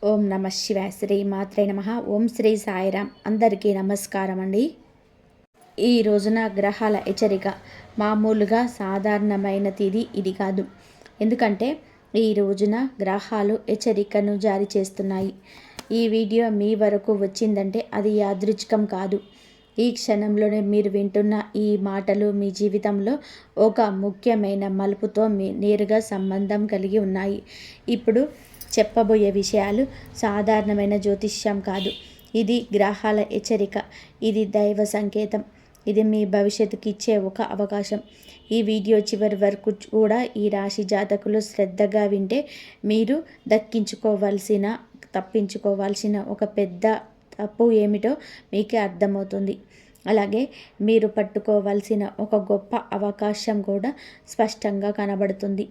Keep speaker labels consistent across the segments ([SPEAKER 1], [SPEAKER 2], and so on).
[SPEAKER 1] ఓం నమ శివాయ. శ్రీ మాత్రే నమ. ఓం శ్రీ సాయిరామ్. అందరికీ నమస్కారం అండి. ఈ రోజున గ్రహాల హెచ్చరిక మామూలుగా సాధారణమైనది ఇది కాదు. ఎందుకంటే ఈ రోజున గ్రహాలు హెచ్చరికను జారీ చేస్తున్నాయి. ఈ వీడియో మీ వరకు వచ్చిందంటే అది యాదృచ్ఛికం కాదు. ఈ క్షణంలోనే మీరు వింటున్న ఈ మాటలు మీ జీవితంలో ఒక ముఖ్యమైన మలుపుతో నేరుగా సంబంధం కలిగి ఉన్నాయి. ఇప్పుడు చెప్పబోయే విషయాలు సాధారణమైన జ్యోతిష్యం కాదు. ఇది గ్రహాల హెచ్చరిక. ఇది దైవ సంకేతం. ఇది మీ భవిష్యత్తుకి ఇచ్చే ఒక అవకాశం. ఈ వీడియో చివరి వరకు కూడా ఈ రాశి జాతకులు శ్రద్ధగా వింటే మీరు తప్పించుకోవాల్సిన ఒక పెద్ద తప్పు ఏమిటో మీకే అర్థమవుతుంది. అలాగే మీరు పట్టుకోవాల్సిన ఒక గొప్ప అవకాశం కూడా స్పష్టంగా కనబడుతుంది.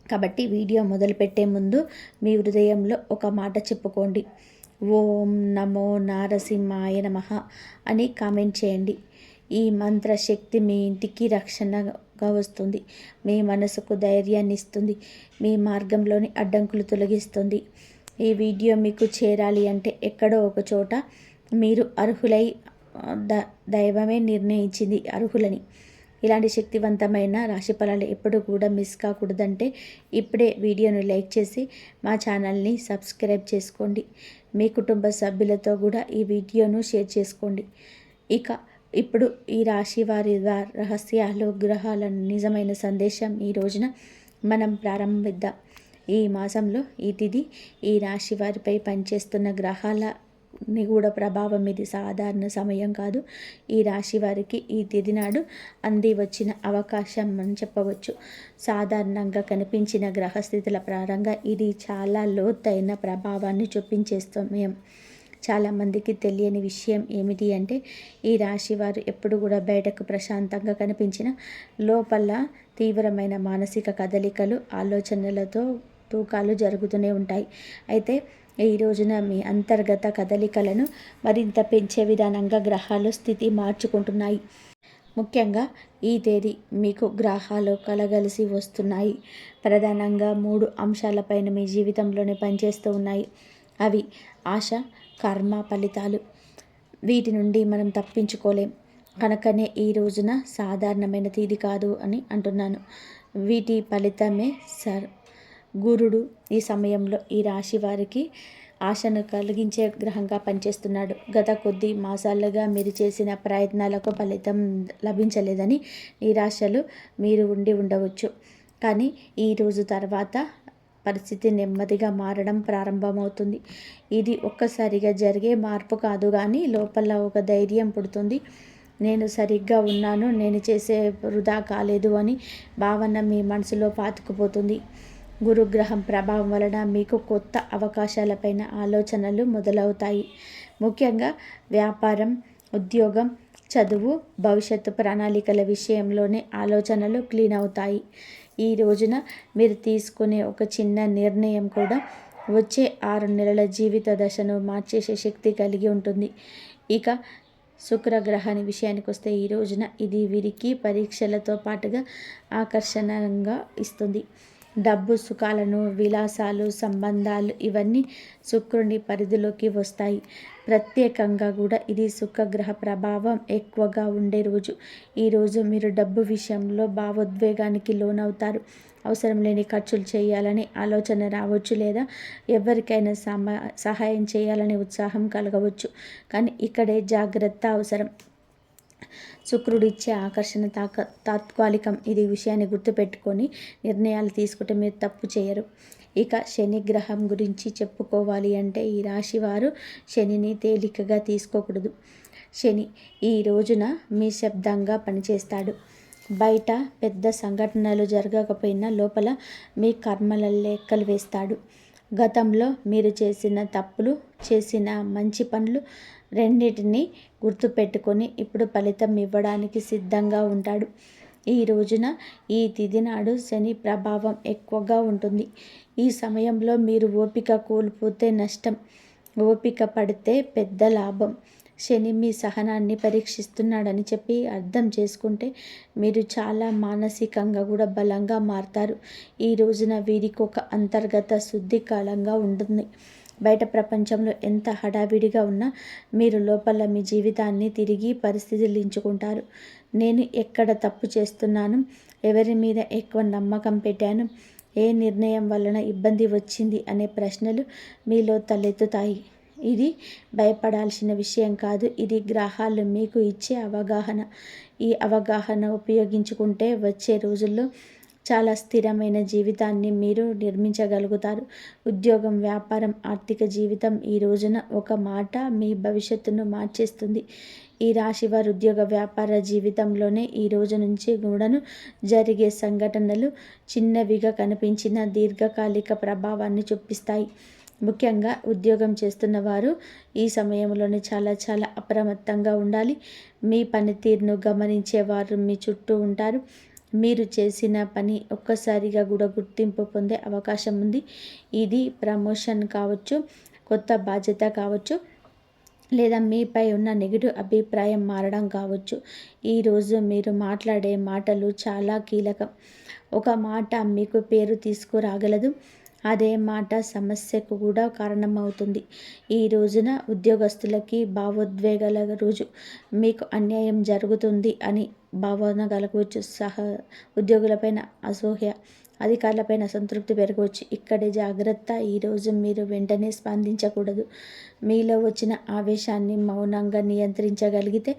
[SPEAKER 1] కాబట్టి వీడియో మొదలుపెట్టే ముందు మీ హృదయంలో ఒక మాట చెప్పుకోండి. ఓం నమో నారసింహాయ నమః అని కామెంట్ చేయండి. ఈ మంత్రశక్తి మీ ఇంటికి రక్షణగా వస్తుంది. మీ మనసుకు ధైర్యాన్ని ఇస్తుంది. మీ మార్గంలోని అడ్డంకులు తొలగిస్తుంది. ఈ వీడియో మీకు చేరాలి అంటే ఎక్కడో ఒక చోట మీరు అర్హులై దైవమే నిర్ణయించింది అర్హులని. ఇలాంటి శక్తివంతమైన రాశి ఫలాలు ఎప్పుడు కూడా మిస్ కాకూడదంటే ఇప్పుడే వీడియోను లైక్ చేసి మా ఛానల్ని సబ్స్క్రైబ్ చేసుకోండి. మీ కుటుంబ సభ్యులతో కూడా ఈ వీడియోను షేర్ చేసుకోండి. ఇప్పుడు ఈ రాశి వారి రహస్యాలు, గ్రహాల నిజమైన సందేశం ఈ రోజున మనం ప్రారంభిద్దాం. ఈ మాసంలో ఈ తిథి ఈ రాశి వారిపై పనిచేస్తున్న గ్రహాల నిగూఢ ప్రభావం ఇది సాధారణ సమయం కాదు. ఈ రాశి వారికి ఈ తిథి నాడు అంది వచ్చిన అవకాశం అని చెప్పవచ్చు. సాధారణంగా కనిపించిన గ్రహస్థితుల ప్రారంగా ఇది చాలా లోతైన ప్రభావాన్ని చూపించే సమయం. చాలామందికి తెలియని విషయం ఏమిటి అంటే ఈ రాశి వారు ఎప్పుడు కూడా బయటకు ప్రశాంతంగా కనిపించిన లోపల తీవ్రమైన మానసిక కదలికలు, ఆలోచనలతో తూకాలు జరుగుతూనే ఉంటాయి. అయితే ఈ రోజున మీ అంతర్గత కదలికలను మరింత పెంచే విధానంగా గ్రహాలు స్థితి మార్చుకుంటున్నాయి. ముఖ్యంగా ఈ తేదీ మీకు గ్రహాలు కలగలిసి వస్తున్నాయి. ప్రధానంగా 3 అంశాలపైన మీ జీవితంలోనే పనిచేస్తూ ఉన్నాయి. అవి ఆశ, కర్మ, ఫలితాలు. వీటి నుండి మనం తప్పించుకోలేం. కనుకనే ఈ రోజున సాధారణమైన తేదీ కాదు అని అంటున్నాను. వీటి ఫలితమే గురుడు ఈ సమయంలో ఈ రాశి వారికి ఆశను కలిగించే గ్రహంగా పనిచేస్తున్నాడు. గత కొద్ది మాసాలుగా మీరు చేసిన ప్రయత్నాలకు ఫలితం లభించలేదని నిరాశలు మీరు ఉండవచ్చు. కానీ ఈ రోజు తర్వాత పరిస్థితి నెమ్మదిగా మారడం ప్రారంభమవుతుంది. ఇది ఒక్కసారిగా జరిగే మార్పు కాదు, కానీ లోపల ఒక ధైర్యం పుడుతుంది. నేను సరిగ్గా ఉన్నాను, నేను చేసే వృధా కాలేదు అని భావన మీ మనసులో పాతుకుపోతుంది. గురుగ్రహం ప్రభావం వలన మీకు కొత్త అవకాశాలపైన ఆలోచనలు మొదలవుతాయి. ముఖ్యంగా వ్యాపారం, ఉద్యోగం, చదువు, భవిష్యత్తు ప్రణాళికల విషయంలోనే ఆలోచనలు క్లీన్ అవుతాయి. ఈ రోజున మీరు తీసుకునే ఒక చిన్న నిర్ణయం కూడా వచ్చే 6 నెలల జీవిత దశను మార్చేసే శక్తి కలిగి ఉంటుంది. శుక్రగ్రహాన్ని విషయానికి వస్తే ఈ రోజున ఇది వీరికి పరీక్షలతో పాటుగా ఆకర్షణంగా ఇస్తుంది. డబ్బు, సుఖాలను, విలాసాలు, సంబంధాలు ఇవన్నీ శుక్రుని పరిధిలోకి వస్తాయి. ప్రత్యేకంగా కూడా ఇది శుక్రగ్రహ ప్రభావం ఎక్కువగా ఉండే రోజు. ఈరోజు మీరు డబ్బు విషయంలో భావోద్వేగానికి లోనవుతారు. అవసరం లేని ఖర్చులు చేయాలని ఆలోచన రావచ్చు, లేదా ఎవరికైనా సహాయం చేయాలనే ఉత్సాహం కలగవచ్చు. కానీ ఇక్కడే జాగ్రత్త అవసరం. శుక్రుడిచ్చే ఆకర్షణ తాత్కాలికం. ఇది విషయాన్ని గుర్తుపెట్టుకొని నిర్ణయాలు తీసుకుంటే మీరు తప్పు చేయరు. శని గ్రహం గురించి చెప్పుకోవాలి అంటే ఈ రాశి వారు శనిని తేలికగా తీసుకోకూడదు. శని ఈ రోజున మీ శబ్దంగా పనిచేస్తాడు. బయట పెద్ద సంఘటనలు జరగకపోయినా లోపల మీ కర్మల లెక్కలు వేస్తాడు. గతంలో మీరు చేసిన తప్పులు, చేసిన మంచి పనులు రెండింటినీ గుర్తుపెట్టుకొని ఇప్పుడు ఫలితం ఇవ్వడానికి సిద్ధంగా ఉంటాడు. ఈ రోజున ఈ తిథి నాడు శని ప్రభావం ఎక్కువగా ఉంటుంది. ఈ సమయంలో మీరు ఓపిక కోల్పోతే నష్టం, ఓపిక పడితే పెద్ద లాభం. శని మీ సహనాన్ని పరీక్షిస్తున్నాడని చెప్పి అర్థం చేసుకుంటే మీరు చాలా మానసికంగా కూడా బలంగా మారుతారు. ఈ రోజున వీరికి ఒక అంతర్గత శుద్ధి కాలంగా ఉంటుంది. బయట ప్రపంచంలో ఎంత హడావిడిగా ఉన్నా మీరు లోపల మీ జీవితాన్ని తిరిగి పరిశీలించుకుంటారు. నేను ఎక్కడ తప్పు చేస్తున్నాను, ఎవరి మీద ఎక్కువ నమ్మకం పెట్టాను, ఏ నిర్ణయం వలన ఇబ్బంది వచ్చింది అనే ప్రశ్నలు మీలో తలెత్తుతాయి. ఇది భయపడాల్సిన విషయం కాదు, ఇది గ్రహాలు మీకు ఇచ్చే అవగాహన. ఈ అవగాహన ఉపయోగించుకుంటే వచ్చే రోజుల్లో చాలా స్థిరమైన జీవితాన్ని మీరు నిర్మించగలుగుతారు. ఉద్యోగం, వ్యాపారం, ఆర్థిక జీవితం ఈ రోజున ఒక మాట మీ భవిష్యత్తును మార్చేస్తుంది. ఈ రాశి వారి ఉద్యోగ వ్యాపార జీవితంలోనే ఈ రోజు నుంచి కూడాను జరిగే సంఘటనలు చిన్నవిగా కనిపించిన దీర్ఘకాలిక ప్రభావాన్ని చూపిస్తాయి. ముఖ్యంగా ఉద్యోగం చేస్తున్న వారు ఈ సమయంలోనే చాలా చాలా అప్రమత్తంగా ఉండాలి. మీ పనితీరును గమనించేవారు మీ చుట్టూ ఉంటారు. మీరు చేసిన పని ఒక్కసారిగా కూడా గుర్తింపు పొందే అవకాశం ఉంది. ఇది ప్రమోషన్ కావచ్చు, కొత్త బాధ్యత కావచ్చు, లేదా మీపై ఉన్న నెగిటివ్ అభిప్రాయం మారడం కావచ్చు. ఈరోజు మీరు మాట్లాడే మాటలు చాలా కీలకం. ఒక మాట మీకు పేరు తీసుకురాగలదు, అదే మాట సమస్యకు కూడా కారణమవుతుంది. ఈ రోజున ఉద్యోగస్తులకి భావోద్వేగాల రోజు. మీకు అన్యాయం జరుగుతుంది అని భావన కలగవచ్చు. ఉద్యోగులపైన అసూయ, అధికారులపైన అసంతృప్తి పెరగవచ్చు. ఇక్కడే జాగ్రత్త. ఈరోజు మీరు వెంటనే స్పందించకూడదు. మీలో వచ్చిన ఆవేశాన్ని మౌనంగా నియంత్రించగలిగితే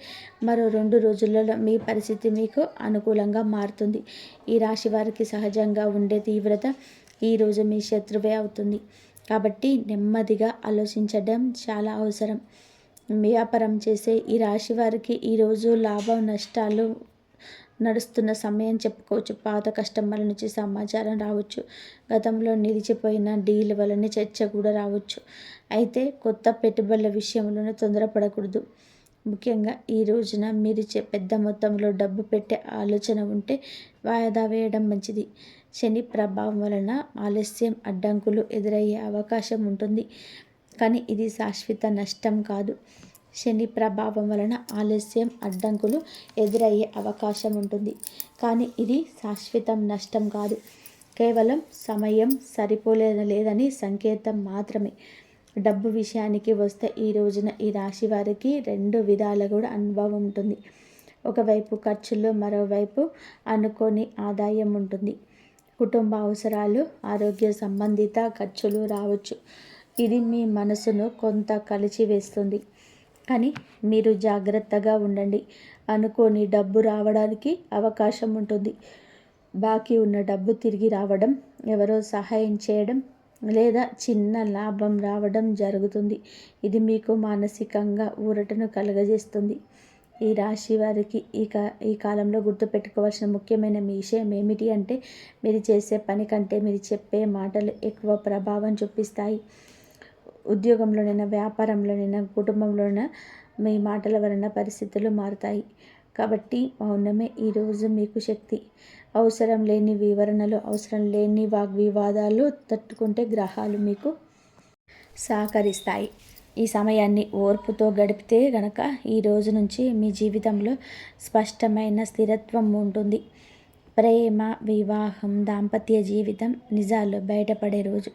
[SPEAKER 1] మరో 2 రోజులలో మీ పరిస్థితి మీకు అనుకూలంగా మారుతుంది. ఈ రాశి వారికి సహజంగా ఉండే తీవ్రత ఈరోజు మీ శత్రువే అవుతుంది. కాబట్టి నెమ్మదిగా ఆలోచించడం చాలా అవసరం. వ్యాపారం చేసే ఈ రాశి వారికి ఈరోజు లాభం నష్టాలు నడుస్తున్న సమయం చెప్పుకోవచ్చు. పాత కస్టమర్ల నుంచి సమాచారం రావచ్చు. గతంలో నిలిచిపోయిన డీల్ వలన చర్చ కూడా రావచ్చు. అయితే కొత్త పెట్టుబడుల విషయంలోనే తొందరపడకూడదు. ముఖ్యంగా ఈ రోజున మీరు పెద్ద మొత్తంలో డబ్బు పెట్టే ఆలోచన ఉంటే వాయిదా వేయడం మంచిది. శని ప్రభావం వలన ఆలస్యం, అడ్డంకులు ఎదురయ్యే అవకాశం ఉంటుంది. కానీ ఇది శాశ్వత నష్టం కాదు. శని ప్రభావం వలన ఆలస్యం, అడ్డంకులు ఎదురయ్యే అవకాశం ఉంటుంది. కానీ ఇది శాశ్వతం నష్టం కాదు. కేవలం సమయం సరిపోలేదని సంకేతం మాత్రమే. డబ్బు విషయానికి వస్తే ఈ రోజున ఈ రాశి వారికి 2 విధాల కూడా అనుభవం ఉంటుంది. ఒకవైపు ఖర్చులు, మరోవైపు అనుకోని ఆదాయం ఉంటుంది. కుటుంబ అవసరాలు, ఆరోగ్య సంబంధిత ఖర్చులు రావచ్చు. ఇది మీ మనసును కొంత కలిచివేస్తుంది. కానీ మీరు జాగ్రత్తగా ఉండండి. అనుకోని డబ్బు రావడానికి అవకాశం ఉంటుంది. బాకీ ఉన్న డబ్బు తిరిగి రావడం, ఎవరో సహాయం చేయడం, లేదా చిన్న లాభం రావడం జరుగుతుంది. ఇది మీకు మానసికంగా ఊరటను కలుగజేస్తుంది. ఈ రాశి వారికి ఈ కాలంలో గుర్తుపెట్టుకోవాల్సిన ముఖ్యమైన విషయం ఏమిటి అంటే, మీరు చేసే పని కంటే మీరు చెప్పే మాటలు ఎక్కువ ప్రభావం చూపిస్తాయి. ఉద్యోగంలోనైనా, వ్యాపారంలోనైనా, కుటుంబంలోనైనా మీ మాటల వలన పరిస్థితులు మారుతాయి. కాబట్టి మౌనమే ఈరోజు మీకు శక్తి. అవసరం లేని వివరణలు, అవసరం లేని వాగ్వివాదాలు తట్టుకుంటే గ్రహాలు మీకు సహకరిస్తాయి. ఈ సమయాన్ని ఓర్పుతో గడిపితే గనక ఈ రోజు నుంచి మీ జీవితంలో స్పష్టమైన స్థిరత్వం ఉంటుంది. ప్రేమ, వివాహం, దాంపత్య జీవితం నిజాల్లో బయటపడే రోజు.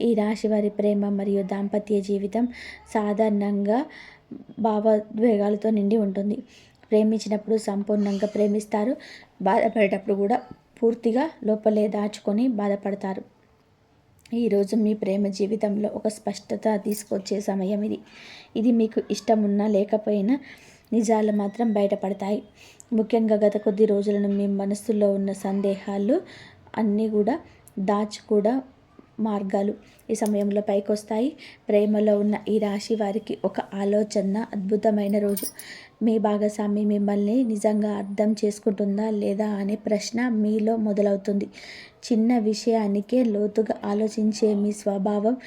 [SPEAKER 1] ఈ రాశి వారి ప్రేమ మరియు దాంపత్య జీవితం సాధారణంగా భావోద్వేగాలతో నిండి ఉంటుంది. ప్రేమించినప్పుడు సంపూర్ణంగా ప్రేమిస్తారు. బాధపడేటప్పుడు కూడా పూర్తిగా లోపలే దాచుకొని బాధపడతారు. ఈరోజు మీ ప్రేమ జీవితంలో ఒక స్పష్టత తీసుకొచ్చే సమయం ఇది. ఇది మీకు ఇష్టం ఉన్నా లేకపోయినా నిజాలు మాత్రం బయటపడతాయి. ముఖ్యంగా గత కొద్ది రోజులను మీ మనస్సులో ఉన్న సందేహాలు అన్నీ కూడా దాచుకూడా మార్గాలు ఈ సమయంలో పైకొస్తాయి. ప్రేమలో ఉన్న ఈ రాశి వారికి ఒక ఆలోచన అద్భుతమైన రోజు. మీ భాగస్వామి మిమ్మల్ని నిజంగా అర్థం చేసుకుంటుందా లేదా అనే ప్రశ్న మీలో మొదలవుతుంది. చిన్న విషయానికే లోతుగా ఆలోచించే మీ స్వభావం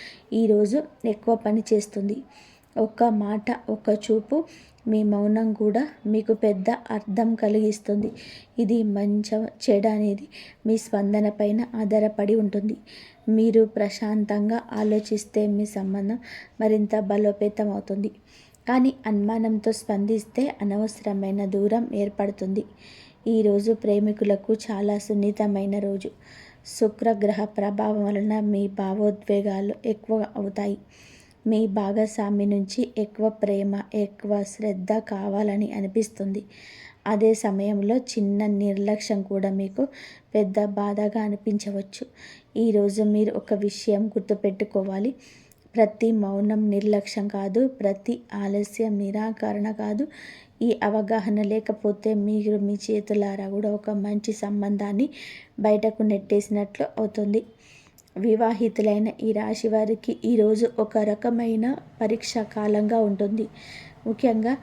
[SPEAKER 1] ఈరోజు ఎక్కువ పని చేస్తుంది. ఒక్క మాట, ఒక్క చూపు, మీ మౌనం కూడా మీకు పెద్ద అర్థం కలిగిస్తుంది. ఇది మంచి చెడు అనేది మీ స్పందన పైన ఆధారపడి ఉంటుంది. మీరు ప్రశాంతంగా ఆలోచిస్తే మీ సంబంధం మరింత బలోపేతం అవుతుంది. కానీ అనుమానంతో స్పందిస్తే అనవసరమైన దూరం ఏర్పడుతుంది. ఈరోజు ప్రేమికులకు చాలా సున్నితమైన రోజు. శుక్రగ్రహ ప్రభావం వలన మీ భావోద్వేగాలు ఎక్కువ అవుతాయి. మీ భాగస్వామి నుంచి ఎక్కువ ప్రేమ, ఎక్కువ శ్రద్ధ కావాలని అనిపిస్తుంది. అదే సమయంలో చిన్న నిర్లక్ష్యం కూడా మీకు పెద్ద బాధగా అనిపించవచ్చు. ఈరోజు మీరు ఒక విషయం గుర్తుపెట్టుకోవాలి. ప్రతి మౌనం నిర్లక్ష్యం కాదు, ప్రతి ఆలస్యం నిరాకరణ కాదు. ఈ అవగాహన లేకపోతే మీరు మీ చేతులారా కూడా ఒక మంచి సంబంధాన్ని బయటకు నెట్టేసినట్లు అవుతుంది. వివాహితులైన ఈ రాశి వారికి ఈరోజు ఒక రకమైన పరీక్షా కాలంగా ఉంటుంది. ముఖ్యంగా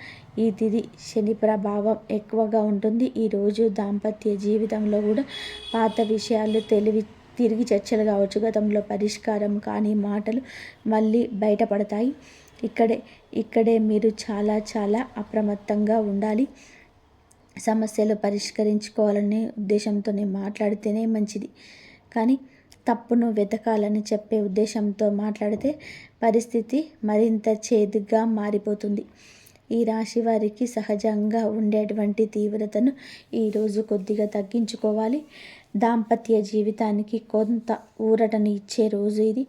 [SPEAKER 1] ఈ తిథి శని ప్రభావం ఎక్కువగా ఉంటుంది. ఈరోజు దాంపత్య జీవితంలో కూడా పాత విషయాలు తిరిగి చర్చలు కావచ్చు, గతంలో పరిష్కారం కాని మాటలు మళ్ళీ బయటపడతాయి. ఇక్కడే మీరు చాలా అప్రమత్తంగా ఉండాలి. సమస్యలు పరిష్కరించుకోవాలనే ఉద్దేశంతోనే మాట్లాడితేనే మంచిది. కానీ తప్పును వెతకాలని చెప్పే ఉద్దేశంతో మాట్లాడితే పరిస్థితి మరింత చేదుగా మారిపోతుంది. ఈ రాశి వారికి సహజంగా ఉండేటువంటి తీవ్రతను ఈరోజు కొద్దిగా తగ్గించుకోవాలి. దాంపత్య జీవితానికి కొంత ఊరటని ఇచ్చే రోజు ఇది.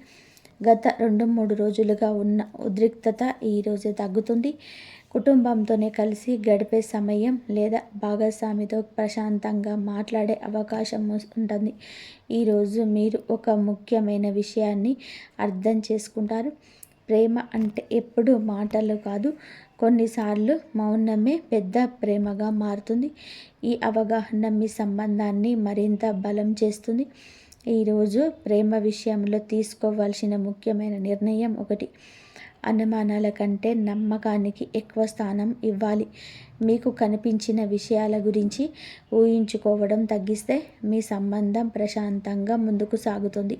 [SPEAKER 1] గత 2-3 రోజులుగా ఉన్న ఉద్రిక్తత ఈరోజే తగ్గుతుంది. కుటుంబంతోనే కలిసి గడిపే సమయం లేదా భాగస్వామితో ప్రశాంతంగా మాట్లాడే అవకాశం ఉంటుంది. ఈరోజు మీరు ఒక ముఖ్యమైన విషయాన్ని అర్థం చేసుకుంటారు. ప్రేమ అంటే ఎప్పుడు మాటలు కాదు, కొన్నిసార్లు మౌనమే పెద్ద ప్రేమగా మారుతుంది. ఈ అవగాహన మీ సంబంధాన్ని మరింత బలం చేస్తుంది. ఈరోజు ప్రేమ విషయంలో తీసుకోవాల్సిన ముఖ్యమైన నిర్ణయం ఒకటి. అనుమానాల కంటే నమ్మకానికి ఎక్కువ స్థానం ఇవ్వాలి. మీకు కనిపించిన విషయాల గురించి ఊహించుకోవడం తగ్గిస్తే మీ సంబంధం ప్రశాంతంగా ముందుకు సాగుతుంది.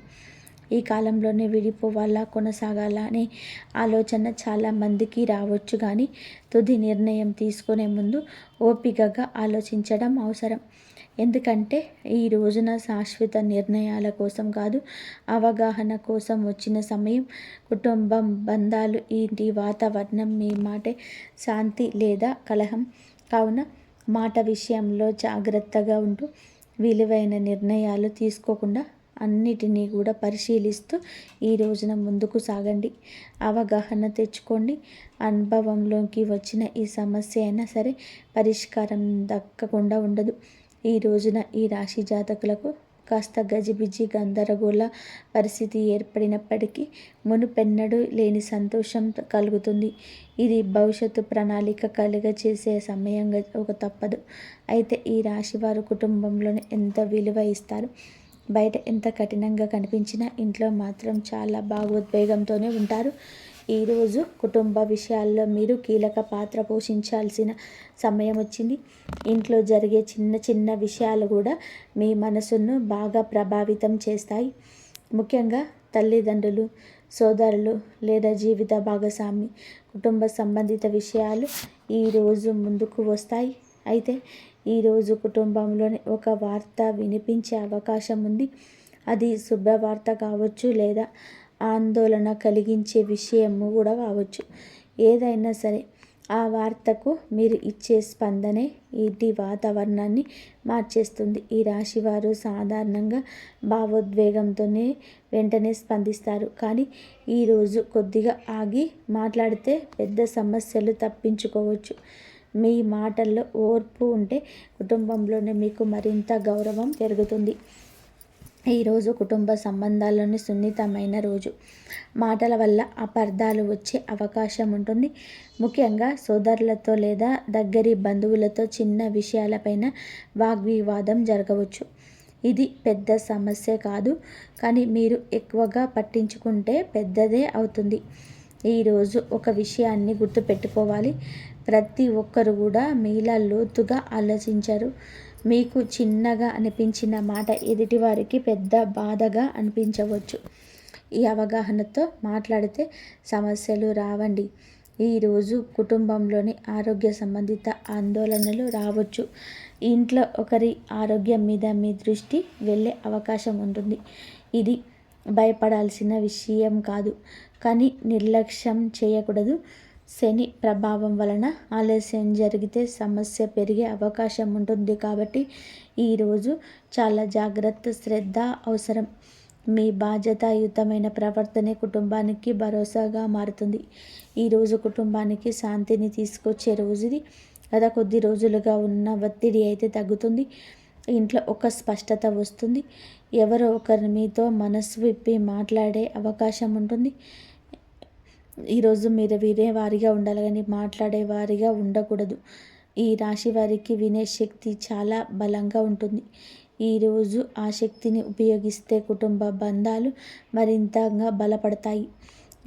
[SPEAKER 1] ఈ కాలంలోనే విడిపోవాలా, కొనసాగాలా అనే ఆలోచన చాలామందికి రావచ్చు. కానీ తుది నిర్ణయం తీసుకునే ముందు ఓపికగా ఆలోచించడం అవసరం. ఎందుకంటే ఈ రోజున శాశ్వత నిర్ణయాల కోసం కాదు, అవగాహన కోసం వచ్చిన సమయం. కుటుంబం, బంధాలు, ఇంటి వాతావరణం మీ మాటే శాంతి లేదా కలహం. కావున మాట విషయంలో జాగ్రత్తగా ఉంటూ విలువైన నిర్ణయాలు తీసుకోకుండా అన్నిటినీ కూడా పరిశీలిస్తూ ఈ రోజున ముందుకు సాగండి. అవగాహన తెచ్చుకోండి. అనుభవంలోకి వచ్చిన ఈ సమస్య అయినా సరే పరిష్కారం దక్కకుండా ఉండదు. ఈ రోజున ఈ రాశి జాతకులకు కాస్త గజిబిజి గందరగోళ పరిస్థితి ఏర్పడినప్పటికీ మునుపెన్నడూ లేని సంతోషం కలుగుతుంది. ఇది భవిష్యత్తు ప్రణాళిక చేసే సమయంగా ఒక తప్పదు. అయితే ఈ రాశి వారు కుటుంబంలోనే ఎంత విలువ ఇస్తారు. బయట ఎంత కఠినంగా కనిపించినా ఇంట్లో మాత్రం చాలా భావోద్వేగంతోనే ఉంటారు. ఈరోజు కుటుంబ విషయాల్లో మీరు కీలక పాత్ర పోషించాల్సిన సమయం వచ్చింది. ఇంట్లో జరిగే చిన్న విషయాలు కూడా మీ మనసును బాగా ప్రభావితం చేస్తాయి. ముఖ్యంగా తల్లిదండ్రులు, సోదరులు లేదా జీవిత భాగస్వామి, కుటుంబ సంబంధిత విషయాలు ఈరోజు ముందుకు వస్తాయి. అయితే ఈరోజు కుటుంబంలోని ఒక వార్త వినిపించే అవకాశం ఉంది. అది శుభవార్త కావచ్చు లేదా ఆందోళన కలిగించే విషయము కూడా కావచ్చు. ఏదైనా సరే ఆ వార్తకు మీరు ఇచ్చే స్పందనే ఇంటి వాతావరణాన్ని మార్చేస్తుంది. ఈ రాశివారు సాధారణంగా భావోద్వేగంతోనే వెంటనే స్పందిస్తారు. కానీ ఈరోజు కొద్దిగా ఆగి మాట్లాడితే పెద్ద సమస్యలు తప్పించుకోవచ్చు. మీ మాటల్లో ఓర్పు ఉంటే కుటుంబంలోనే మీకు మరింత గౌరవం పెరుగుతుంది. ఈరోజు కుటుంబ సంబంధాల్లోని సున్నితమైన రోజు. మాటల వల్ల అపార్థాలు వచ్చే అవకాశం ఉంటుంది. ముఖ్యంగా సోదరులతో లేదా దగ్గరి బంధువులతో చిన్న విషయాలపైన వాగ్వివాదం జరగవచ్చు. ఇది పెద్ద సమస్య కాదు, కానీ మీరు ఎక్కువగా పట్టించుకుంటే పెద్దదే అవుతుంది. ఈరోజు ఒక విషయాన్ని గుర్తుపెట్టుకోవాలి. ప్రతి ఒక్కరు కూడా మీలా లోతుగా ఆలోచించరు. మీకు చిన్నగా అనిపించిన మాట ఎదుటివారికి పెద్ద బాధగా అనిపించవచ్చు. ఈ అవగాహనతో మాట్లాడితే సమస్యలు రావండి. ఈరోజు కుటుంబంలోని ఆరోగ్య సంబంధిత ఆందోళనలు రావచ్చు. ఇంట్లో ఒకరి ఆరోగ్యం మీద మీ దృష్టి వెళ్ళే అవకాశం ఉంటుంది. ఇది భయపడాల్సిన విషయం కాదు, కానీ నిర్లక్ష్యం చేయకూడదు. శని ప్రభావం వలన ఆలస్యం జరిగితే సమస్య పెరిగే అవకాశం ఉంటుంది. కాబట్టి ఈరోజు చాలా జాగ్రత్త, శ్రద్ధ అవసరం. మీ బాధ్యతాయుతమైన ప్రవర్తనే కుటుంబానికి భరోసాగా మారుతుంది. ఈరోజు కుటుంబానికి శాంతిని తీసుకొచ్చే రోజు ఇది. గత కొద్ది రోజులుగా ఉన్న ఒత్తిడి అయితే తగ్గుతుంది. ఇంట్లో ఒక స్పష్టత వస్తుంది. ఎవరో ఒకరు మీతో మనసు విప్పి మాట్లాడే అవకాశం ఉంటుంది. ఈరోజు మీరు వినేవారిగా ఉండాలి కానీ మాట్లాడేవారిగా ఉండకూడదు. ఈ రాశి వారికి వినే శక్తి చాలా బలంగా ఉంటుంది. ఈరోజు ఆ శక్తిని ఉపయోగిస్తే కుటుంబ బంధాలు మరింతగా బలపడతాయి.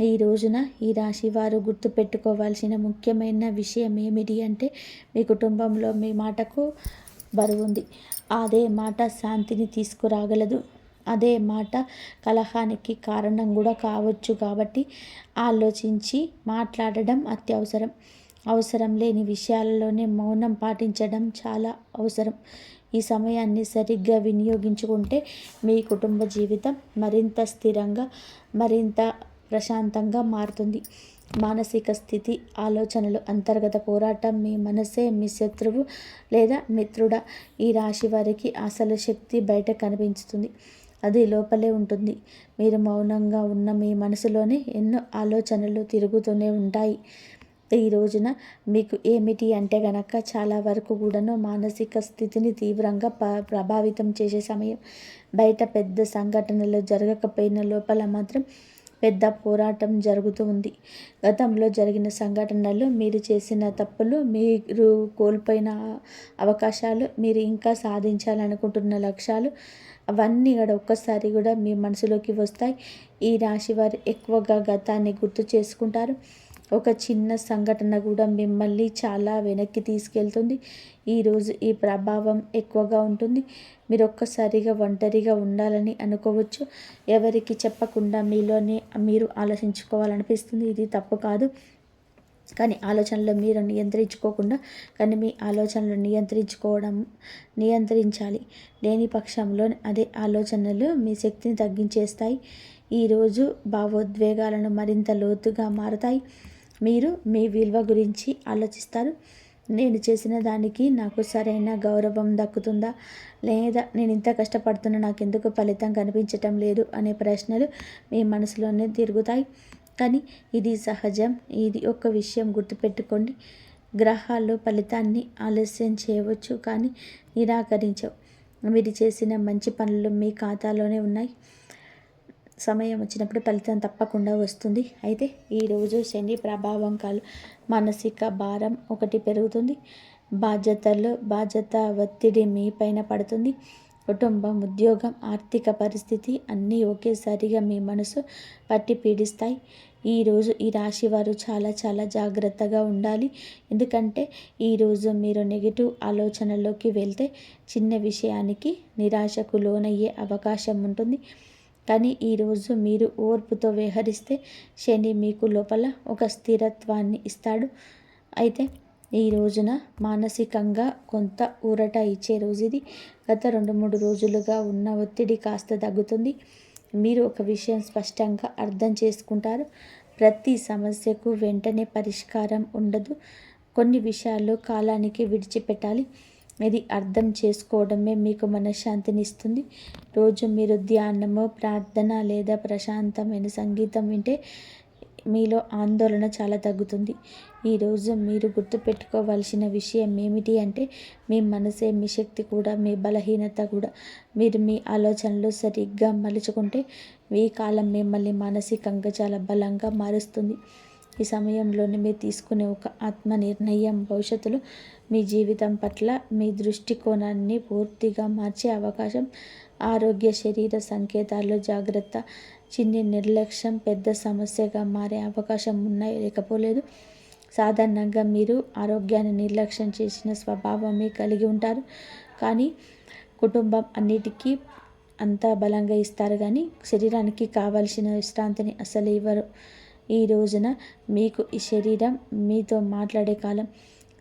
[SPEAKER 1] ఈ రోజున ఈ రాశి వారు గుర్తుపెట్టుకోవాల్సిన ముఖ్యమైన విషయం ఏమిటి అంటే, మీ కుటుంబంలో మీ మాటకు బరువుంది. అదే మాట శాంతిని తీసుకురాగలదు. అదే మాట కలహానికి కారణం కూడా కావచ్చు. కాబట్టి ఆలోచించి మాట్లాడడం అత్యవసరం. అవసరం లేని విషయాలలోనే మౌనం పాటించడం చాలా అవసరం. ఈ సమయాన్ని సరిగ్గా వినియోగించుకుంటే మీ కుటుంబ జీవితం మరింత స్థిరంగా, మరింత ప్రశాంతంగా మారుతుంది. మానసిక స్థితి, ఆలోచనలు, అంతర్గత పోరాటం. మీ మనసే మీ శత్రువు లేదా మిత్రుడా? ఈ రాశి వారికి అసలు శక్తి బయట కనిపించుతుంది. అది లోపలే ఉంటుంది. మీరు మౌనంగా ఉన్న మీ మనసులోనే ఎన్నో ఆలోచనలు తిరుగుతూనే ఉంటాయి. ఈ రోజున మీకు ఏమిటి అంటే గనక చాలా వరకు కూడాను మానసిక స్థితిని తీవ్రంగా ప్రభావితం చేసే సమయం. బయట పెద్ద సంఘటనలు జరగకపోయిన లోపల మాత్రం పెద్ద పోరాటం జరుగుతూ ఉంది. గతంలో జరిగిన సంఘటనలు, మీరు చేసిన తప్పులు, మీరు కోల్పోయిన అవకాశాలు, మీరు ఇంకా సాధించాలనుకుంటున్న లక్ష్యాలు, అవన్నీ కూడా ఒక్కసారి కూడా మీ మనసులోకి వస్తాయి. ఈ రాశి వారు ఎక్కువగా గతాన్ని గుర్తు చేసుకుంటారు. ఒక చిన్న సంఘటన కూడా మిమ్మల్ని చాలా వెనక్కి తీసుకెళ్తుంది. ఈరోజు ఈ ప్రభావం ఎక్కువగా ఉంటుంది. మీరు ఒక్కసారిగా ఒంటరిగా ఉండాలని అనుకోవచ్చు. ఎవరికి చెప్పకుండా మీలోనే మీరు ఆలోచించుకోవాలనిపిస్తుంది. ఇది తప్పు కాదు. కానీ ఆలోచనలు మీరు నియంత్రించుకోకుండా, కానీ మీ ఆలోచనలు నియంత్రించాలి. లేని పక్షంలో అదే ఆలోచనలు మీ శక్తిని తగ్గించేస్తాయి. ఈరోజు భావోద్వేగాలను మరింత లోతుగా మారుతాయి. మీరు మీ విలువ గురించి ఆలోచిస్తారు. నేను చేసిన దానికి నాకు సరైన గౌరవం దక్కుతుందా, లేదా నేను ఇంత కష్టపడుతున్నా నాకెందుకు ఫలితం కనిపించటం లేదు అనే ప్రశ్నలు మీ మనసులోనే తిరుగుతాయి. కానీ ఇది సహజం. ఇది ఒక విషయం గుర్తుపెట్టుకోండి. గ్రహాలు ఫలితాన్ని ఆలస్యం చేయవచ్చు కానీ నిరాకరించవు. మీరు చేసిన మంచి పనులు మీ ఖాతాలోనే ఉన్నాయి. సమయం వచ్చినప్పుడు ఫలితం తప్పకుండా వస్తుంది. అయితే ఈరోజు శని ప్రభావం మానసిక భారం ఒకటి పెరుగుతుంది. బాధ్యత ఒత్తిడి మీ పైన పడుతుంది. కుటుంబం, ఉద్యోగం, ఆర్థిక పరిస్థితి అన్నీ ఒకేసారిగా మీ మనసు పట్టి పీడిస్తాయి. ఈరోజు ఈ రాశి వారు చాలా చాలా జాగ్రత్తగా ఉండాలి. ఎందుకంటే ఈరోజు మీరు నెగిటివ్ ఆలోచనలోకి వెళ్తే చిన్న విషయానికి నిరాశకు లోనయ్యే అవకాశం ఉంటుంది. కానీ ఈరోజు మీరు ఓర్పుతో వ్యవహరిస్తే శని మీకు లోపల ఒక స్థిరత్వాన్ని ఇస్తాడు. అయితే ఈ రోజున మానసికంగా కొంత ఊరట ఇచ్చే రోజు ఇది. గత 2-3 రోజులుగా ఉన్న ఒత్తిడి కాస్త తగ్గుతుంది. మీరు ఒక విషయం స్పష్టంగా అర్థం చేసుకుంటారు. ప్రతి సమస్యకు వెంటనే పరిష్కారం ఉండదు. కొన్ని విషయాలు కాలానికి విడిచిపెట్టాలి. ఇది అర్థం చేసుకోవడమే మీకు మనశ్శాంతిని ఇస్తుంది. రోజు మీరు ధ్యానము, ప్రార్థన లేదా ప్రశాంతమైన సంగీతం వింటే మీలో ఆందోళన చాలా తగ్గుతుంది. ఈరోజు మీరు గుర్తుపెట్టుకోవాల్సిన విషయం ఏమిటి అంటే, మీ మనసే మీ శక్తి కూడా, మీ బలహీనత కూడా. మీరు మీ ఆలోచనలు సరిగ్గా మలుచుకుంటే ఈ కాలం మిమ్మల్ని మానసికంగా చాలా బలంగా మారుస్తుంది. ఈ సమయంలోనే మీరు తీసుకునే ఒక ఆత్మ నిర్ణయం భవిష్యత్తులో మీ జీవితం పట్ల మీ దృష్టికోణాన్ని పూర్తిగా మార్చే అవకాశం. ఆరోగ్య, శరీర సంకేతాల్లో జాగ్రత్త. చిన్న నిర్లక్ష్యం పెద్ద సమస్యగా మారే అవకాశం లేకపోలేదు. సాధారణంగా మీరు ఆరోగ్యాన్ని నిర్లక్ష్యం చేసిన స్వభావమే కలిగి ఉంటారు. కానీ కుటుంబం అన్నిటికీ అంత బలంగా ఇస్తారు కానీ శరీరానికి కావాల్సిన విశ్రాంతిని అసలు ఇవ్వరు. ఈ రోజున మీకు ఈ శరీరం మీతో మాట్లాడే కాలం.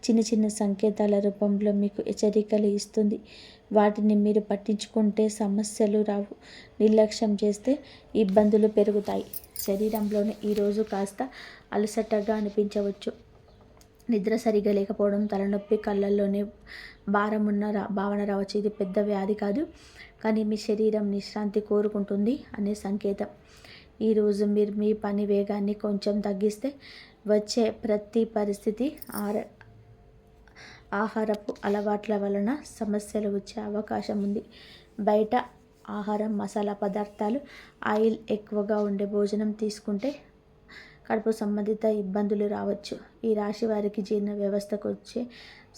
[SPEAKER 1] చిన్న చిన్న సంకేతాల రూపంలో మీకు హెచ్చరికలు ఇస్తుంది. వాటిని మీరు పట్టించుకుంటే సమస్యలు రావు. నిర్లక్ష్యం చేస్తే ఇబ్బందులు పెరుగుతాయి. శరీరంలోనే ఈరోజు కాస్త అలసటగా అనిపించవచ్చు. నిద్ర సరిగా లేకపోవడం, తలనొప్పి, కళ్ళల్లోనే భారం ఉన్న భావన రావచ్చు. ఇది పెద్ద వ్యాధి కాదు. కానీ మీ శరీరం విశ్రాంతి కోరుకుంటుంది అనే సంకేతం. ఈరోజు మీరు మీ పని వేగాన్ని కొంచెం తగ్గిస్తే వచ్చే ప్రతి పరిస్థితి ఆహారపు అలవాట్ల వలన సమస్యలు వచ్చే అవకాశం ఉంది. బయట ఆహారం, మసాలా పదార్థాలు, ఆయిల్ ఎక్కువగా ఉండే భోజనం తీసుకుంటే కడుపు సంబంధిత ఇబ్బందులు రావచ్చు. ఈ రాశి వారికి జీర్ణ వ్యవస్థకు వచ్చే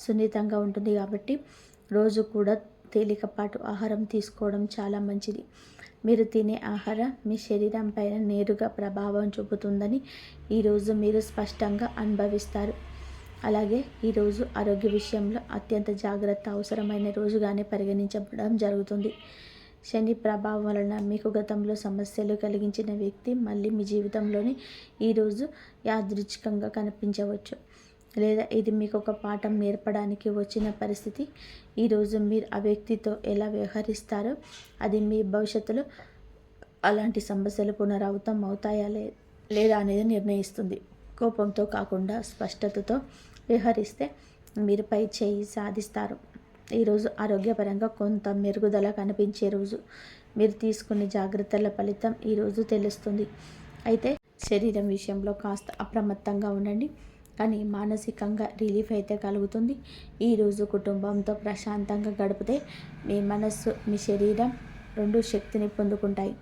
[SPEAKER 1] సున్నితంగా ఉంటుంది కాబట్టి రోజు కూడా తేలికపాటు ఆహారం తీసుకోవడం చాలా మంచిది. మీరు తినే ఆహారం మీ శరీరం పైన నేరుగా ప్రభావం చూపుతుందని ఈరోజు మీరు స్పష్టంగా అనుభవిస్తారు. అలాగే ఈరోజు ఆరోగ్య విషయంలో అత్యంత జాగ్రత్త అవసరమైన రోజుగానే పరిగణించబడడం జరుగుతుంది. శని ప్రభావం వలన మీకు గతంలో సమస్యలు కలిగించిన వ్యక్తి మళ్ళీ మీ జీవితంలోని ఈరోజు యాదృచ్ఛికంగా కనిపించవచ్చు, లేదా ఇది మీకు ఒక పాఠం నేర్పడానికి వచ్చిన పరిస్థితి. ఈరోజు మీరు ఆ వ్యక్తితో ఎలా వ్యవహరిస్తారో అది మీ భవిష్యత్తులో అలాంటి సమస్యలు పునరావృతం అవుతాయా లేదా అనేది నిర్ణయిస్తుంది. కోపంతో కాకుండా స్పష్టతతో వ్యవహరిస్తే మీరు పై చేయి సాధిస్తారు. ఈరోజు ఆరోగ్యపరంగా కొంత మెరుగుదల కనిపించే రోజు. మీరు తీసుకునే జాగ్రత్తల ఫలితం ఈరోజు తెలుస్తుంది. అయితే శరీరం విషయంలో కాస్త అప్రమత్తంగా ఉండండి, కానీ మానసికంగా రిలీఫ్ అయితే కలుగుతుంది. ఈరోజు కుటుంబంతో ప్రశాంతంగా గడిపితే మీ మనస్సు, మీ శరీరం రెండు శక్తిని పొందుకుంటాయి.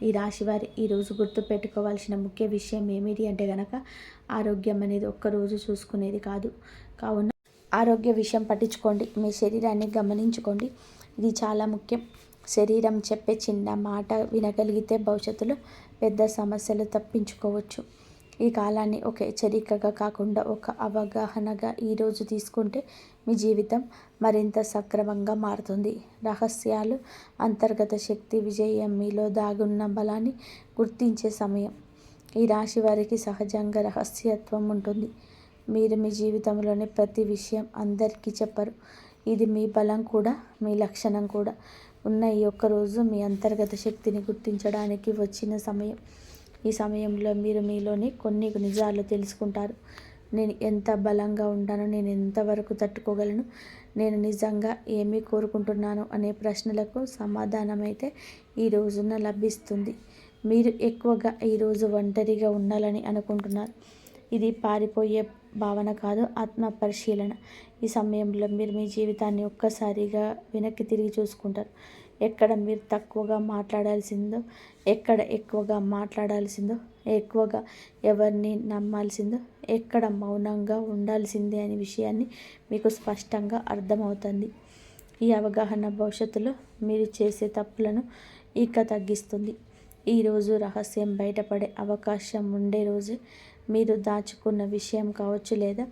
[SPEAKER 1] ఈ రాశివారి ఈరోజు గుర్తుపెట్టుకోవాల్సిన ముఖ్య విషయం ఏమిటి అంటే గనక, ఆరోగ్యం అనేది ఒక్కరోజు చూసుకునేది కాదు. కావున ఆరోగ్య విషయం పట్టించుకోండి, మీ శరీరాన్ని గమనించుకోండి. ఇది చాలా ముఖ్యం. శరీరం చెప్పే చిన్న మాట వినగలిగితే భవిష్యత్తులో పెద్ద సమస్యలు తప్పించుకోవచ్చు. ఈ కాలాన్ని ఒక హెచ్చరికగా కాకుండా ఒక అవగాహనగా ఈరోజు తీసుకుంటే మీ జీవితం మరింత సక్రమంగా మారుతుంది. రహస్యాలు, అంతర్గత శక్తి, విజయం మీలో దాగున్న బలాన్ని గుర్తించే సమయం. ఈ రాశి వారికి సహజంగా రహస్యత్వం ఉంటుంది. మీరు మీ జీవితంలోని ప్రతి విషయం అందరికీ చెప్పరు. ఇది మీ బలం కూడా, మీ లక్షణం కూడా. ఉన్న ఈ ఒక్కరోజు మీ అంతర్గత శక్తిని గుర్తించడానికి వచ్చిన సమయం. ఈ సమయంలో మీరు మీలోని కొన్ని నిజాలు తెలుసుకుంటారు. నేను ఎంత బలంగా ఉంటానో, నేను ఎంతవరకు తట్టుకోగలను, నేను నిజంగా ఏమి కోరుకుంటున్నాను అనే ప్రశ్నలకు సమాధానమైతే ఈ రోజున లభిస్తుంది. మీరు ఎక్కువగా ఈరోజు ఒంటరిగా ఉండాలని అనుకుంటున్నారు. ఇది పారిపోయే భావన కాదు, ఆత్మ పరిశీలన. ఈ సమయంలో మీరు మీ జీవితాన్ని ఒక్కసారిగా వెనక్కి తిరిగి చూసుకుంటారు. ఎక్కడ మీరు తక్కువగా మాట్లాడాల్సిందో, ఎక్కడ ఎక్కువగా మాట్లాడాల్సిందో, ఎక్కువగా ఎవరిని నమ్మాల్సిందో, ఎక్కడ మౌనంగా ఉండాల్సిందే అనే విషయాన్ని మీకు స్పష్టంగా అర్థమవుతుంది. ఈ అవగాహన భవిష్యత్తులో మీరు చేసే తప్పులను ఇక తగ్గిస్తుంది. ఈరోజు రహస్యం బయటపడే అవకాశం ఉండే రోజే. మీరు దాచుకున్న విషయం కావచ్చు, లేదా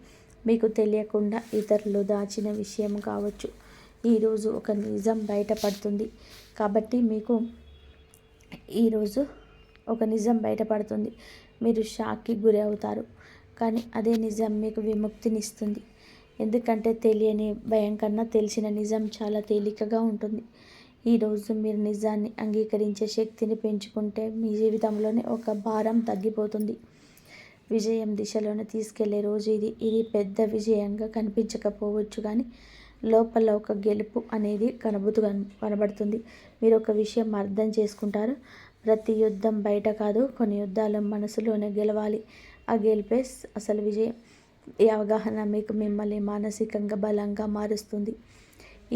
[SPEAKER 1] మీకు తెలియకుండా ఇతరులు దాచిన విషయం కావచ్చు. ఈరోజు ఒక నిజం బయటపడుతుంది. కాబట్టి మీకు ఈరోజు ఒక నిజం బయటపడుతుంది. మీరు షాక్కి గురి అవుతారు, కానీ అదే నిజం మీకు విముక్తినిస్తుంది. ఎందుకంటే తెలియని భయం కన్నా తెలిసిన నిజం చాలా తేలికగా ఉంటుంది. ఈరోజు మీరు నిజాన్ని అంగీకరించే శక్తిని పెంచుకుంటే మీ జీవితంలోనే ఒక భారం తగ్గిపోతుంది. విజయం దిశలోనే తీసుకెళ్లే రోజు ఇది. ఇది పెద్ద విజయంగా కనిపించకపోవచ్చు, కానీ లోపల ఒక గెలుపు అనేది కనబడుతుంది. మీరు ఒక విషయం అర్థం చేసుకుంటారు. ప్రతి యుద్ధం బయట కాదు, కొన్ని యుద్ధాలు మనసులోనే గెలవాలి. ఆ గెలిపే అసలు విజయం. ఈ అవగాహన మీకు మిమ్మల్ని మానసికంగా బలంగా మారుస్తుంది.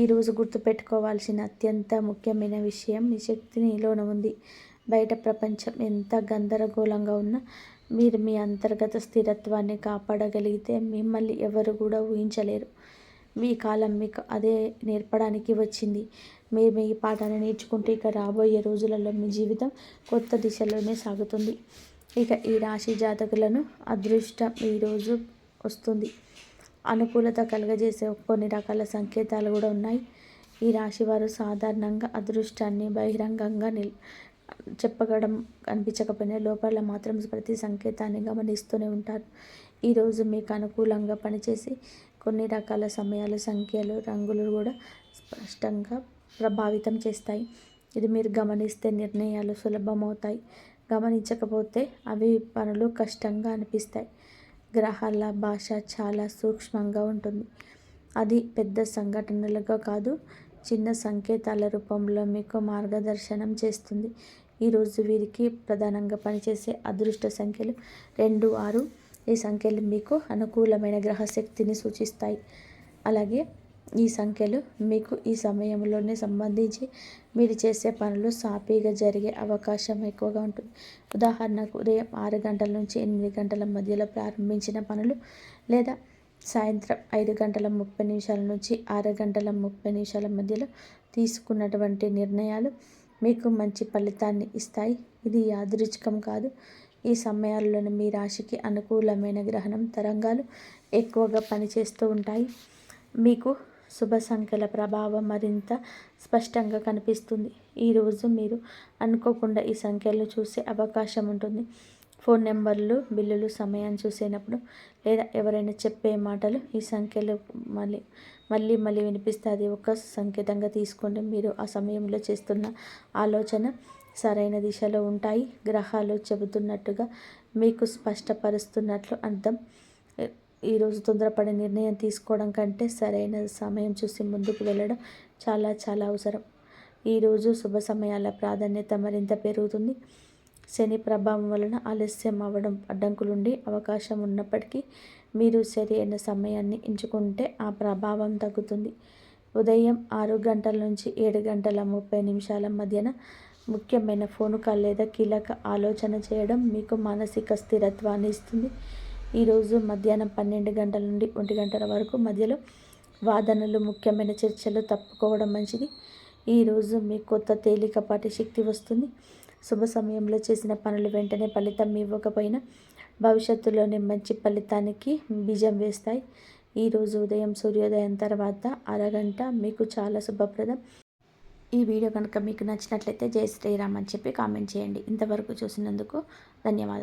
[SPEAKER 1] ఈరోజు గుర్తుపెట్టుకోవాల్సిన అత్యంత ముఖ్యమైన విషయం, మీ శక్తి నీలోనే ఉంది. బయట ప్రపంచం ఎంత గందరగోళంగా ఉన్నా మీరు మీ అంతర్గత స్థిరత్వాన్ని కాపాడగలిగితే మిమ్మల్ని ఎవరు కూడా ఊహించలేరు. మీ కాలం మీకు అదే నేర్పడానికి వచ్చింది. మీరు మీ పాఠాన్ని నేర్చుకుంటే ఇక రాబోయే రోజులలో మీ జీవితం కొత్త దిశలోనే సాగుతుంది. ఇక ఈ రాశి జాతకులను అదృష్టం ఈరోజు వస్తుంది. అనుకూలత కలుగజేసే కొన్ని రకాల సంకేతాలు కూడా ఉన్నాయి. ఈ రాశి వారు సాధారణంగా అదృష్టాన్ని బహిరంగంగా చెప్పగడం కనిపించకపోయినా లోపల మాత్రం ప్రతి సంకేతాన్ని గమనిస్తూనే ఉంటారు. ఈరోజు మీకు అనుకూలంగా పనిచేసి కొన్ని రకాల సమయాలు, సంఖ్యలు, రంగులు కూడా స్పష్టంగా ప్రభావితం చేస్తాయి. ఇది మీరు గమనిస్తే నిర్ణయాలు సులభమవుతాయి, గమనించకపోతే అవి పనులు కష్టంగా అనిపిస్తాయి. గ్రహాల భాష చాలా సూక్ష్మంగా ఉంటుంది. అది పెద్ద సంఘటనలుగా కాదు, చిన్న సంకేతాల రూపంలో మీకు మార్గదర్శనం చేస్తుంది. ఈరోజు వీరికి ప్రధానంగా పనిచేసే అదృష్ట సంఖ్యలు 2, 6. ఈ సంఖ్యలు మీకు అనుకూలమైన గ్రహశక్తిని సూచిస్తాయి. అలాగే ఈ సంఖ్యలు మీకు ఈ సమయంలోనే సంబంధించి మీరు చేసే పనులు సాఫీగా జరిగే అవకాశం ఎక్కువగా ఉంటుంది. ఉదాహరణకు ఉదయం 6 గంటల నుంచి 8 గంటల మధ్యలో ప్రారంభించిన పనులు లేదా సాయంత్రం 5 గంటల 30 నిమిషాల నుంచి 6 గంటల 30 నిమిషాల మధ్యలో తీసుకున్నటువంటి నిర్ణయాలు మీకు మంచి ఫలితాన్ని ఇస్తాయి. ఇది యాదృచ్ఛికం కాదు. ఈ సమయాల్లోనే మీ రాశికి అనుకూలమైన గ్రహణం తరంగాలు ఎక్కువగా పనిచేస్తూ ఉంటాయి. మీకు శుభ సంఖ్యల ప్రభావం మరింత స్పష్టంగా కనిపిస్తుంది. ఈరోజు మీరు అనుకోకుండా ఈ సంఖ్యలను చూసే అవకాశం ఉంటుంది. ఫోన్ నెంబర్లు, బిల్లులు, సమయాన్ని చూసేటప్పుడు లేదా ఎవరైనా చెప్పే మాటలు ఈ సంఖ్యలు మళ్ళీ వినిపిస్తే అది ఒక సంకేతంగా తీసుకోండి. మీరు ఆ సమయంలో చేస్తున్న ఆలోచన సరైన దిశలో ఉంటాయి. గ్రహాలు చెబుతున్నట్టుగా మీకు స్పష్టపరుస్తున్నట్లు అర్థం. ఈరోజు తొందరపడే నిర్ణయం తీసుకోవడం కంటే సరైన సమయం చూసి ముందుకు వెళ్ళడం చాలా అవసరం. ఈరోజు శుభ సమయాల ప్రాధాన్యత మరింత పెరుగుతుంది. శని ప్రభావం వలన ఆలస్యం అవ్వడం అడ్డంకులుండి అవకాశం ఉన్నప్పటికీ మీరు సరైన సమయాన్ని ఎంచుకుంటే ఆ ప్రభావం తగ్గుతుంది. ఉదయం 6 గంటల నుంచి 7 గంటల 30 నిమిషాల మధ్యన ముఖ్యమైన ఫోన్ కాల్ లేదా కీలక ఆలోచన చేయడం మీకు మానసిక స్థిరత్వాన్ని ఇస్తుంది. ఈరోజు మధ్యాహ్నం 12 గంటల నుండి 1 గంటల వరకు మధ్యలో వాదనలు, ముఖ్యమైన చర్చలు తప్పుకోవడం మంచిది. ఈరోజు మీకు కొత్త తేలికపాటి శక్తి వస్తుంది. శుభ సమయంలో చేసిన పనులు వెంటనే ఫలితం ఇవ్వకపోయినా భవిష్యత్తులోనే మంచి ఫలితానికి బీజం వేస్తాయి. ఈరోజు ఉదయం సూర్యోదయం తర్వాత అరగంట మీకు చాలా శుభప్రదం. ఈ వీడియో కనుక మీకు నచ్చినట్లయితే జై శ్రీరామ్ అని చెప్పి కామెంట్ చేయండి. ఇంతవరకు చూసినందుకు ధన్యవాదాలు.